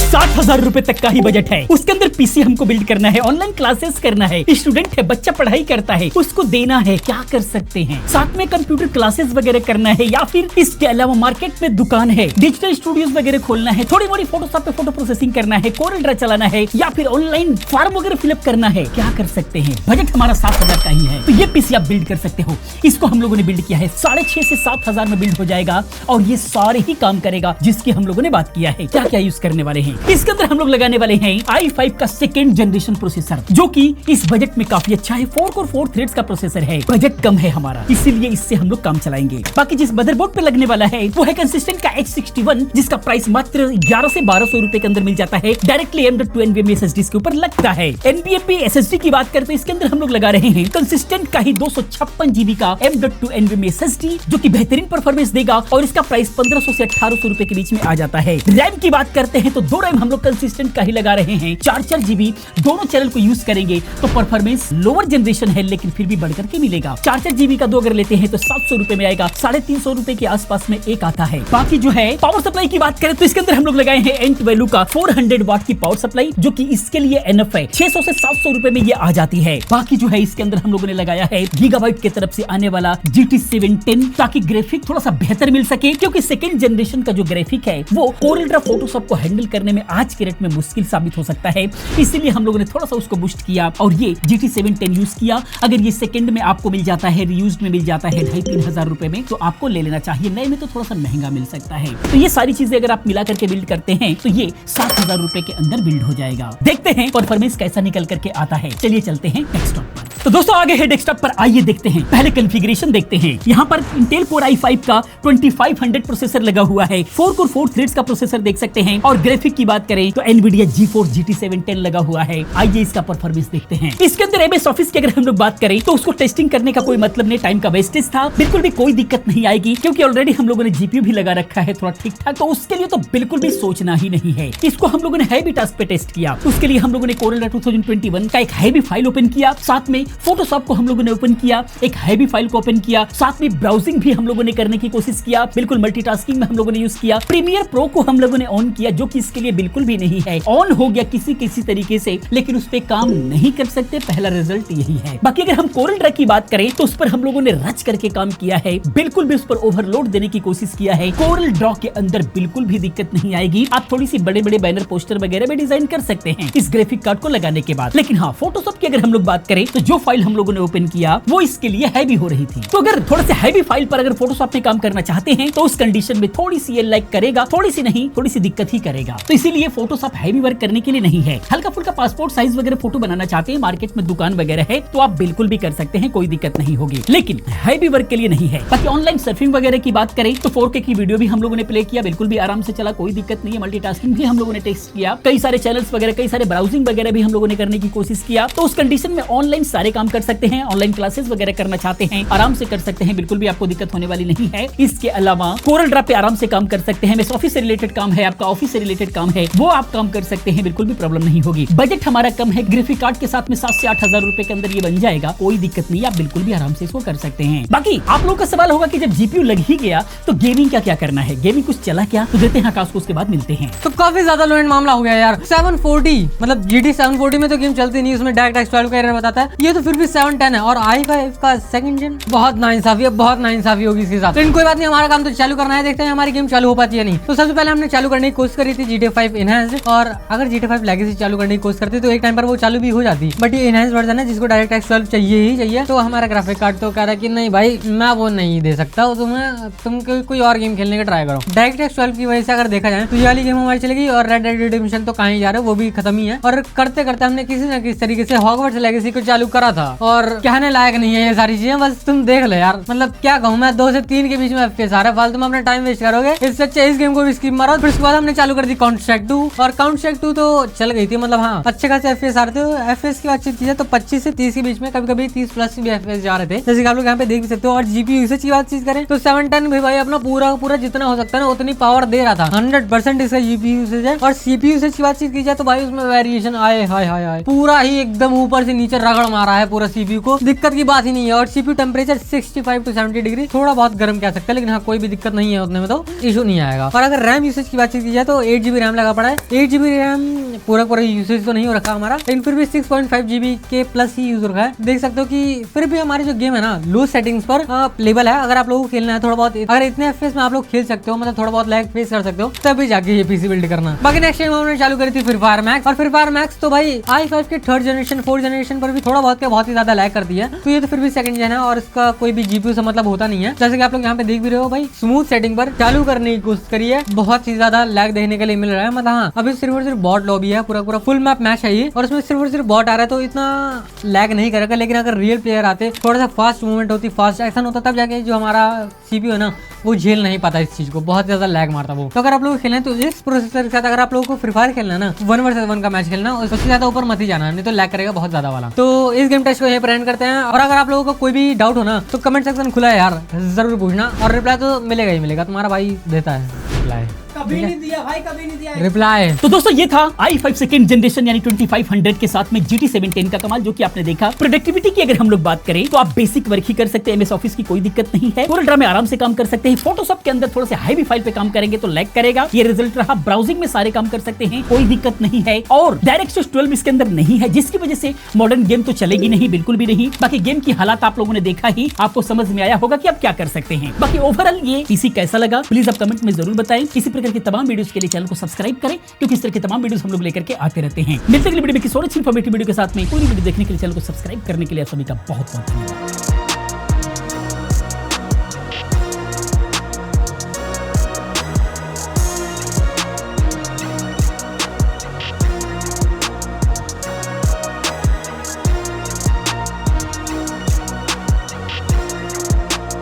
60,000 रुपए तक का ही बजट है। उसके अंदर पीसी हमको बिल्ड करना है, ऑनलाइन क्लासेस करना है, स्टूडेंट है, बच्चा पढ़ाई करता है, उसको देना है, क्या कर सकते हैं। साथ में कंप्यूटर क्लासेस वगैरह करना है, या फिर इसके अलावा मार्केट में दुकान है, डिजिटल स्टूडियोज वगैरह खोलना है, थोड़ी मोड़ी फोटोशॉप पे फोटो प्रोसेसिंग करना है, कोरल ड्रा चलाना है, या फिर ऑनलाइन फॉर्म वगैरह फिलअप करना है, क्या कर सकते हैं। बजट हमारा 7,000 का ही है, तो ये पीसी आप बिल्ड कर सकते हो। इसको हम लोगों ने बिल्ड किया है 6,500 से 7,000 में बिल्ड हो जाएगा, और ये सारे ही काम करेगा जिसकी हम लोगों ने बात किया है। क्या क्या यूज करने वाले हैं इसके अंदर, हम लोग लगाने वाले हैं i5 का सेकेंड जनरेशन प्रोसेसर, जो कि इस बजट में काफी अच्छा है। 4 कोर 4 थ्रेड्स का प्रोसेसर है, बजट कम है हमारा, इसीलिए इससे हम लोग काम चलाएंगे। बाकी जिस मदरबोर्ड पे लगने वाला है वो है कंसिस्टेंट का H61, जिसका प्राइस मात्र 1100 से 1200 रुपए के अंदर मिल जाता है। डायरेक्टली M.2 NVMe SSD के ऊपर लगता है। NVMe SSD की बात करते हैं, इसके अंदर हम लोग लगा रहे हैं कंसिस्टेंट का ही 256 GB का M.2 NVMe SSD, जो कि बेहतरीन परफॉर्मेंस देगा, और इसका प्राइस 1500 से 1800 रुपए के बीच में आ जाता है। रैम की बात करते हैं तो 2 रैम हम लोग कंसिस्टेंट का ही लगा रहे हैं, 4 GB। दोनों चैनल को यूज करेंगे तो परफॉर्मेंस लोअर जनरेशन है, लेकिन फिर भी बढ़कर के मिलेगा। 4 GB का 2 अगर लेते हैं तो 700 रुपए में आएगा, 350 रुपए के आसपास में एक आता है। बाकी जो है पावर सप्लाई की बात करें तो इसके अंदर हम लोग लगाए हैं एंट वैल्यू का 400 वाट की पावर सप्लाई, जो कि इसके लिए एनफ है। 600 से 700 रुपए में ये आ जाती है। बाकी जो है इसके अंदर हम लोगों ने लगाया है गीगाबाइट की तरफ से आने वाला GT 710, ताकि ग्राफिक थोड़ा सा बेहतर मिल सके, क्योंकि सेकंड जनरेशन का जो ग्राफिक है वो कोरल ड्रा फोटोशॉप को हैंडल करने में आज के रेट में मुश्किल साबित हो सकता है। इसीलिए हम लोगों ने थोड़ा सा उसको बूस्ट किया और ये GT 710 यूज किया। अगर ये सेकंड में आपको मिल जाता है, रीयूज्ड में मिल जाता है 2,500-3 हजार रुपए में, तो आपको ले लेना चाहिए। नए में तो थोड़ा सा महंगा मिल सकता है। तो ये सारी चीजें अगर आप मिला करके बिल्ड करते हैं तो ये 7,000 रुपए के अंदर बिल्ड हो जाएगा। देखते हैं परफॉर्मेंस कैसा निकल करके आता है। चलिए चलते हैं डेस्कटॉप पर। तो दोस्तों आगे है डेस्कटॉप पर, आइए देखते हैं। पहले कॉन्फ़िगरेशन देखते हैं। यहाँ पर Intel Core i5 का 2500 प्रोसेसर लगा हुआ है, 4 कोर 4 थ्रेड्स का प्रोसेसर देख सकते हैं। और ग्राफिक की बात करें तो Nvidia GeForce GT 710 लगा हुआ है। आइए इसका परफॉर्मेंस देखते हैं। इसके अंदर MS ऑफिस की अगर हम लोग बात करें तो उसको टेस्टिंग करने का कोई मतलब नहीं, टाइम का वेस्टेज था। बिल्कुल भी कोई दिक्कत नहीं आएगी, क्योंकि ऑलरेडी हम लोगों ने GPU भी लगा रखा है थोड़ा ठीक ठाक, तो उसके लिए तो बिल्कुल भी सोचना ही नहीं है। इसको हम लोगों ने हैवी टास्क पे टेस्ट किया। उसके लिए हम लोगों ने Corel Draw 2021 का एक हैवी फाइल ओपन किया, साथ में फोटोशॉप को हम लोगों ने ओपन किया, एक हैवी फाइल को ओपन किया, साथ में ब्राउजिंग भी हम लोगों ने करने की कोशिश किया। बिल्कुल मल्टीटास्किंग में हम लोगों ने यूज किया। प्रीमियर प्रो को हम लोगों ने ऑन किया, जो कि इसके लिए बिल्कुल भी नहीं है। ऑन हो गया किसी तरीके से, लेकिन उस पे काम नहीं कर सकते। पहला रिजल्ट यही है। बाकी अगर हम Corel Draw की बात करें तो उस पर हम लोगों ने रच करके काम किया है, बिल्कुल भी उस पर ओवरलोड देने की कोशिश किया है। Corel Draw के अंदर बिल्कुल भी दिक्कत नहीं आएगी। आप थोड़ी सी बड़े बड़े बैनर पोस्टर वगैरह भी डिजाइन कर सकते हैं इस ग्राफिक कार्ड को लगाने के बाद। लेकिन हाँ, फोटोशॉप की अगर हम लोग बात करें तो जो फाइल हम लोगों ने ओपन किया वो इसके लिए हैवी हो रही थी। तो अगर थोड़ा सा हैवी फाइल पर अगर फोटोशॉप में काम करना चाहते हैं तो उस कंडीशन में थोड़ी सी ये लाइक करेगा, थोड़ी सी नहीं, थोड़ी सी दिक्कत ही करेगा। तो इसीलिए फोटोशॉप हैवी वर्क करने के लिए नहीं है। हल्का फुल्का पासपोर्ट साइज वगैरह फोटो बनाना चाहते हैं, मार्केट में दुकान वगैरह है, तो आप बिल्कुल भी कर सकते हैं, कोई दिक्कत नहीं होगी। लेकिन हैवी वर्क के लिए नहीं है। बाकी ऑनलाइन सर्फिंग वगैरह की बात करें तो 4K की वीडियो भी हम लोगों ने प्ले किया, बिल्कुल भी आराम से चला, कोई दिक्कत नहीं है। मल्टीटास्किंग भी हम लोगों ने टेस्ट किया, कई सारे चैनल्स वगैरह, कई सारे ब्राउजिंग वगैरह भी हम लोगों ने करने की कोशिश किया। तो उस कंडीशन में ऑनलाइन सारे काम कर सकते हैं। ऑनलाइन क्लासेस वगैरह करना चाहते हैं आराम से कर सकते हैं, बिल्कुल भी आपको दिक्कत होने वाली नहीं है। इसके अलावा Corel Draw पे आराम से काम कर सकते हैं। MS ऑफिस से रिलेटेड काम है, आपका ऑफिस से रिलेटेड काम है, वो आप काम कर सकते हैं, बिल्कुल भी प्रॉब्लम नहीं होगी। बजट हमारा कम है, ग्राफिक कार्ड के साथ में 7 से 8 हजार रुपए के अंदर ये बन जाएगा, कोई दिक्कत नहीं, आप बिल्कुल भी आराम से इसको कर सकते हैं। बाकी आप लोगों का सवाल होगा कि जब GPU लग ही गया तो गेमिंग क्या करना है, गेमिंग कुछ चला क्या, तो देते हैं आकाश को, उसके बाद मिलते हैं। तो काफी ज्यादा लो एंड मामला हो गया यार। 740 मतलब GT 740 में तो गेम चलती नहीं, उसमें डायरेक्ट X12 का एरर बताता है। ये तो फिर भी 710 है, और i5 का सेकंड जेन, बहुत नाइंसाफी है, बहुत नाइंसाफी होगी इसके साथ। लेकिन कोई बात नहीं, हमारा काम तो चालू करना है, देखते हैं हमारी गेम चालू हो पाती है नहीं। तो सबसे पहले हमने चालू करने की कोशिश करी थी GTA 5 इनहैंस्ड, और अगर GTA 5 लेगेसी चालू करने की कोशिश करते तो एक टाइम पर वो चालू भी हो जाती। बट ये इनहैंस्ड वर्जन है जिसको डायरेक्ट X12 चाहिए ही चाहिए। तो हमारा ग्राफिक कार्ड तो कह रहा है कि नहीं भाई, मैं वो नहीं दे सकता, तुम कोई और गेम खेलने का ट्राई करो। डायरेक्ट X12 की वजह से अगर देखा जाए तो ये वाली गेम हमारी चलेगी, और रेड डेड रिडेम्पशन तो कहीं जा रहे, वो भी खत्म ही है। और करते करते हमने किसी न किसी तरीके से हॉगवर्ट्स लेगेसी को चालू करा था, और कहने लायक नहीं है ये सारी चीजें, बस तुम देख लो यार। मतलब क्या कहूँ मैं, 2 से 3 के बीच में FPS आ रहा है, फालतू में अपना टाइम वेस्ट करोगे, इससे अच्छा इस गेम को भी स्किप मारो। फिर उसके बाद हमने चालू कर दी काउंटर स्ट्राइक 2, और काउंटर स्ट्राइक 2 तो चल गई थी, मतलब हाँ अच्छे खासे FPS आ रहे थे। FPS की बातचीत की तो 25 से 30 के बीच में, कभी कभी 30 प्लस भी FPS जा रहे थे, जैसे आप लोग यहाँ पे देख भी सकते हो। और GPU यूसेज की बातचीत करें तो 710 भी भाई अपना पूरा जितना हो सकता है ना उतनी पावर दे रहा था, 100% इसका GPU यूसेज है। और CPU यूसेज की बातचीत की जाए तो भाई उसमें वेरिएशन आए हाय पूरा ही एकदम ऊपर से नीचे रगड़ मारा है पूरा सीपीयू को, दिक्कत की बात ही नहीं है। और सीपीयू टेम्परेचर 65 to 70 डिग्री, थोड़ा बहुत गर्म कह सकते हैं, लेकिन हाँ कोई भी दिक्कत नहीं है उतने में, तो इशू नहीं आएगा। और अगर रैम यूसेज की बातचीत की जाए तो 8 GB रैम लगा पड़ा है। 8 GB रैम पूरा यूसेज तो नहीं हो रखा हमारा, लेकिन फिर भी 6.5 GB के प्लस ही यूज रखा है। देख सकते हो कि फिर भी हमारी जो गेम है ना लो सेटिंग्स पर प्लेबल है। अगर आप लोगों को खेलना है थोड़ा बहुत, अगर इतने FPS में आप लोग खेल सकते हो, मतलब थोड़ा बहुत लैग फेस कर सकते हो, तभी जाके ये पीसी बिल्ड करना। बाकी नेक्स्ट टाइम हमने चालू करी थी फ्री फायर मैक्स, और फ्री फायर मैक्स तो भाई i5 के 3rd जनरेशन 4th जनरेशन पर भी थोड़ा बहुत ही ज्यादा लैग करती है। तो ये तो फिर भी सेकंड जन है और इसका कोई भी जीपीयू से मतलब होता नहीं है। जैसे कि आप लोग यहाँ पे देख भी रहे हो भाई, स्मूथ सेटिंग पर चालू करने की कोशिश करी है, बहुत ही ज्यादा लैग देखने के लिए मिल रहा है। मतलब हाँ अभी सिर्फ और सिर्फ बॉट लॉबी है, पूरा फुल मैप मैच है ये, और उसमें सिर्फ और सिर्फ बॉट आ रहा है, तो इतना लैग नहीं करेगा। लेकिन अगर रियल प्लेयर आते, थोड़ा सा फास्ट मूवमेंट होती, फास्ट एक्शन होता, तब जाके जो हमारा सीपीयू है ना वो झेल नहीं पाता इस चीज को, बहुत ज्यादा लैग मारता वो। तो अगर आप लोग खेलना है तो इस प्रोसेसर के साथ, अगर आप लोगों को फ्री फायर खेलना है ना 1 vs 1 का मैच खेलना, उससे ज्यादा ऊपर मत ही जाना, नहीं तो लैग करेगा बहुत ज्यादा वाला। तो इस गेम टेस्ट को यहीं पर एंड करते हैं। और अगर आप लोगों को कोई भी डाउट हो ना तो कमेंट सेक्शन खुला है यार, जरूर पूछना, और रिप्लाई तो मिलेगा ही मिलेगा, तुम्हारा भाई देता है रिप्लाई। कभी नहीं दिया भाई, कभी नहीं दिया रिप्लाई। तो दोस्तों ये था i5 सेकंड जनरेशन यानी 2500 के साथ में GT 710 का कमाल, जो कि आपने देखा। प्रोडक्टिविटी की अगर हम लोग बात करें तो आप बेसिक वर्क ही कर सकते हैं, MS ऑफिस की कोई दिक्कत नहीं है, कोरल ड्रा में आराम से काम कर सकते हैं। फोटोशॉप के अंदर थोड़ा सा हैवी फाइल पे काम करेंगे तो लैग करेगा, ये रिजल्ट रहा। ब्राउजिंग में सारे काम कर सकते हैं, कोई दिक्कत नहीं है। और डायरेक्टक्स 12 इसके अंदर नहीं है, जिसकी वजह से मॉडर्न गेम तो चलेगी नहीं, बिल्कुल भी नहीं। बाकी गेम की हालात आप लोगों ने देखा ही, आपको समझ में आया होगा कि आप क्या कर सकते हैं। बाकी ओवरऑल ये पीसी कैसा लगा प्लीज आप कमेंट में जरूर बताएं। इसी प्रकार की तमाम वीडियोस के लिए चैनल को सब्सक्राइब करें, क्योंकि इस तरह की तमाम वीडियोस हम लोग लेकर के आते रहते हैं। मिलते हैं अगली वीडियो में किसी और अच्छी इन्फॉर्मेटिव वीडियो के साथ में। पूरी वीडियो देखने के लिए चैनल को सब्सक्राइब करने के लिए आप सभी का बहुत बहुत धन्यवाद।